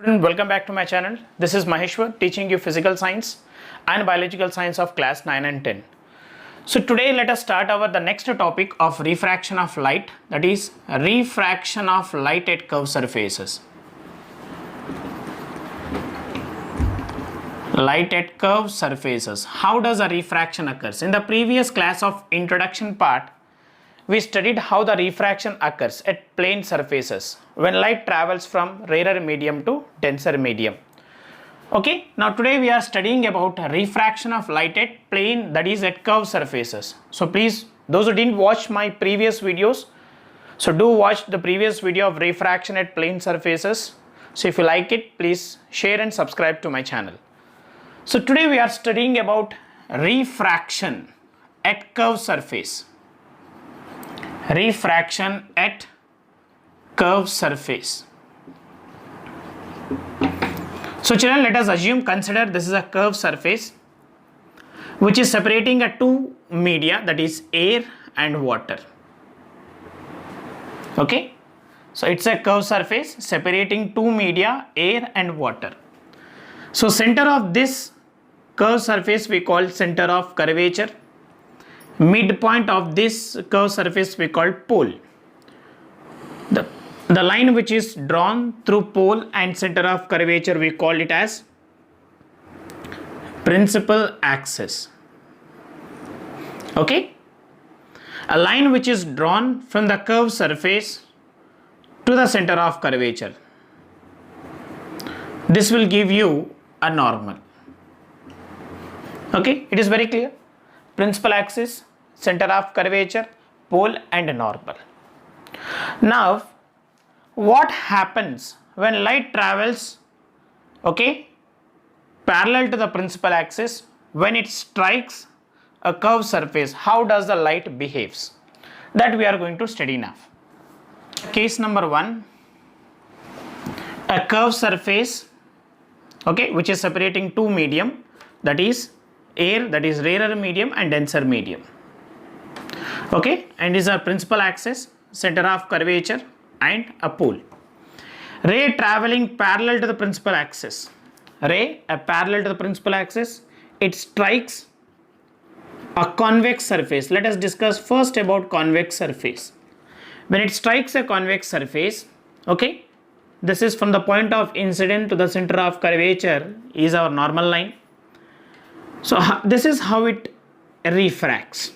Welcome back to my channel. This is Maheshwar teaching you physical science and biological science of class 9 and 10. So today let us start the next topic of refraction of light, that is refraction of light at curved surfaces. Light at curved surfaces. How does a refraction occurs? In the previous class of introduction part, we studied how the refraction occurs at plane surfaces when light travels from rarer medium to denser medium. Okay, now today we are studying about refraction of light at plane, that is at curved surfaces. So please, those who didn't watch my previous videos, so do watch the previous video of refraction at plane surfaces. So if you like it, please share and subscribe to my channel. So today we are studying about refraction at curved surface. Refraction at curved surface. So children, let us consider this is a curved surface which is separating two media, that is air and water. Okay, so it's a curved surface separating two media, air and water. So center of this curved surface we call center of curvature. Midpoint of this curved surface we call pole. The line which is drawn through pole and center of curvature we call it as principal axis. Okay, a line which is drawn from the curved surface to the center of curvature, this will give you a normal. Okay, it is very clear. Principal axis, center of curvature, pole and normal. Now what happens when light travels parallel to the principal axis? When it strikes a curved surface, how does the light behaves? That we are going to study now. Case number 1, a curved surface which is separating two medium, that is air, that is rarer medium and denser medium. Okay, and is a principal axis, center of curvature and a pole. Ray traveling parallel to the principal axis. Ray parallel to the principal axis, it strikes a convex surface. Let us discuss first about convex surface. When it strikes a convex surface, this is from the point of incident to the center of curvature is our normal line. So this is how it refracts.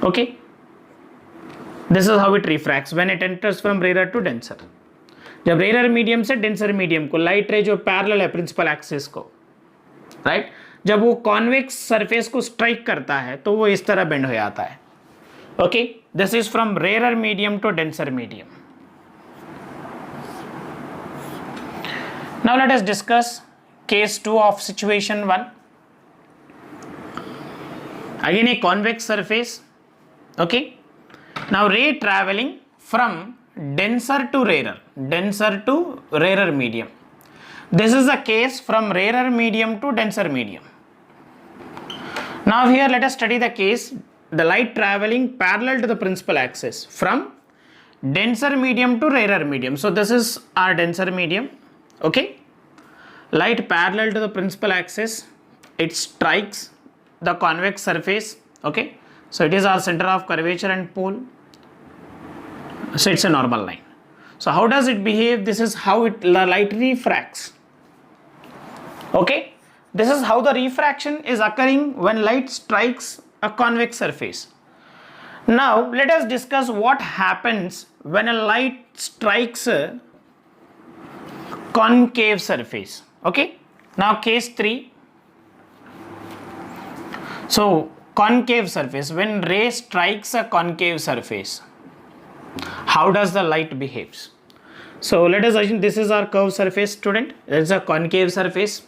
Okay, this is how it refracts when it enters from rarer to denser. जब rarer medium से denser medium को light ray जो parallel है principal axis को, right, जब वो convex surface को strike करता है तो वो इस तरह bend हो जाता है. Okay, this is from rarer medium to denser medium. Now let us discuss case 2 of situation 1. Again a convex surface. Okay, now ray traveling from denser to rarer medium. This is the case from rarer medium to denser medium. Now here let us study the case, the light traveling parallel to the principal axis from denser medium to rarer medium. So this is our denser medium. Okay, light parallel to the principal axis, it strikes the convex surface. Okay, so it is our center of curvature and pole. So it's a normal line. So how does it behave? This is how light refracts. Okay, this is how the refraction is occurring when light strikes a convex surface. Now let us discuss what happens when a light strikes a concave surface. Okay, now case 3. So concave surface, when ray strikes a concave surface, how does the light behaves? So let us assume this is our curved surface, student. There is a concave surface.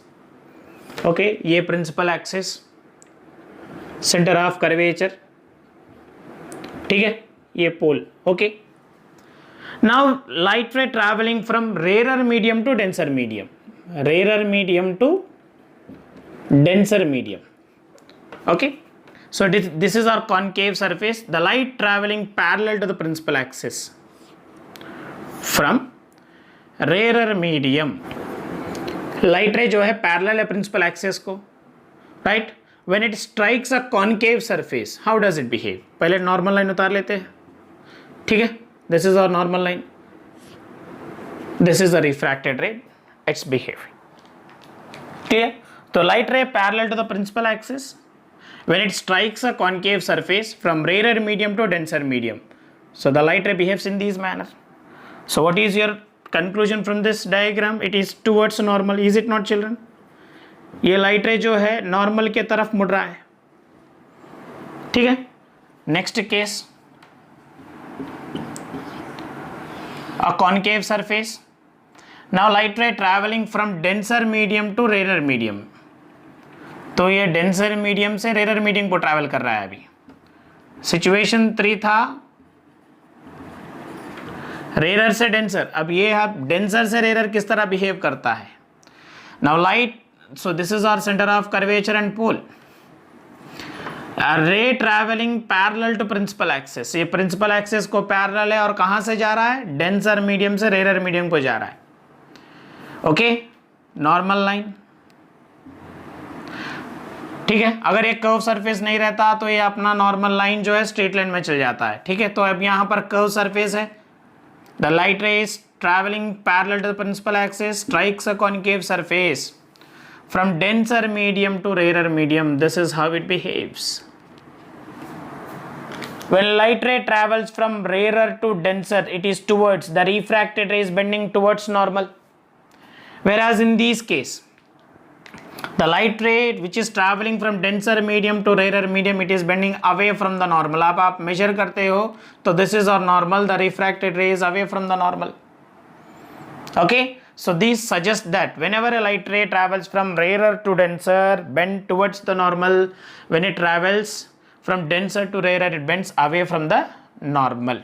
Okay, ये principal axis, center of curvature, ठीक है, ये pole. Okay, now light ray traveling from rarer medium to denser medium, rarer medium to denser medium. Okay, so this is our concave surface, the light traveling parallel to the principal axis from rarer medium, light ray जो है parallel है principal axis को, right. When it strikes a concave surface, how does it behave? पहले normal line उतार लेते हैं, ठीक है। This is our normal line, this is the refracted ray, it's behaving, ठीक है। तो light ray parallel to the principal axis, when it strikes a concave surface from rarer medium to denser medium, so the light ray behaves in this manner. So what is your conclusion from this diagram? It is towards normal, is it not children? ये light ray जो है normal के तरफ मुड़ रहा है, ठीक है। Next case, a concave surface, now light ray traveling from denser medium to rarer medium, तो ये डेंसर मीडियम से रेरर मीडियम को ट्रैवल कर रहा है। अभी सिचुएशन 3 था रेरर से डेंसर, अब ये आप डेंसर से रेरर किस तरह बिहेव करता है। Now light, so this is our centre of curvature and pole, ray travelling parallel to principal axis, ये प्रिंसिपल एक्सिस को पैरेलल है और कहां से जा रहा है? डेंसर मीडियम से रेरर मीडियम को जा रहा है, ओके। नॉर्मल लाइन, ठीक है। अगर एक कर्व सरफेस नहीं रहता तो ये अपना नॉर्मल लाइन जो है स्ट्रेट लाइन में चल जाता है, ठीक है। तो अब यहाँ पर कर्व सरफेस है, the light ray is travelling parallel to the principal axis, strikes a concave surface from denser medium to rarer medium, this is how it behaves. When light ray travels from rarer to denser, it is towards, the refracted ray is bending towards normal, whereas in this case the light ray which is traveling from denser medium to rarer medium, it is bending away from the normal. आप measure करते हो तो this is our normal, the refracted ray is away from the normal, okay. So these suggest that whenever a light ray travels from rarer to denser, bend towards the normal. When it travels from denser to rarer, it bends away from the normal.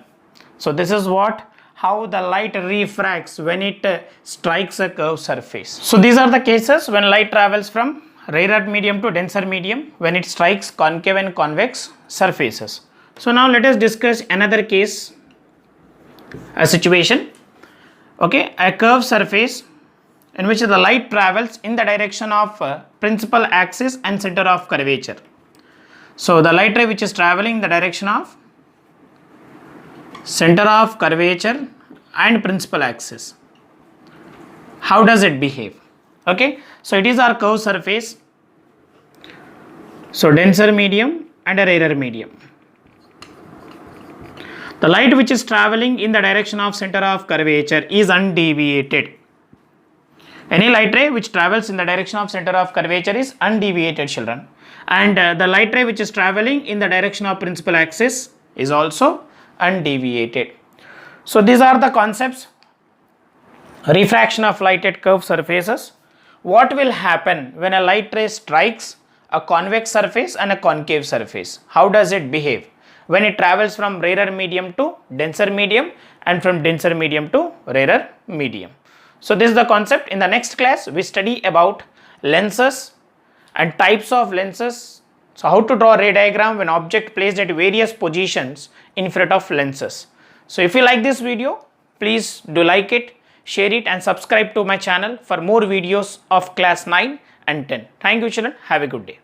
So this is what, how the light refracts when it strikes a curved surface. So these are the cases when light travels from rarer medium to denser medium, when it strikes concave and convex surfaces. So now let us discuss another case, a situation, okay, a curved surface in which the light travels in the direction of principal axis and center of curvature. So the light ray which is traveling in the direction of center of curvature and principal axis, how does it behave? Okay, so it is our curved surface, so denser medium and a rarer medium. The light which is traveling in the direction of center of curvature is undeviated. Any light ray which travels in the direction of center of curvature is undeviated, children. And the light ray which is traveling in the direction of principal axis is also undeviated. So these are the concepts, refraction of light at curved surfaces. What will happen when a light ray strikes a convex surface and a concave surface? How does it behave when it travels from rarer medium to denser medium and from denser medium to rarer medium? So this is the concept. In the next class we study about lenses and types of lenses. So how to draw a ray diagram when object placed at various positions in front of lenses. So if you like this video, please do like it, share it and subscribe to my channel for more videos of class 9 and 10. Thank you children. Have a good day.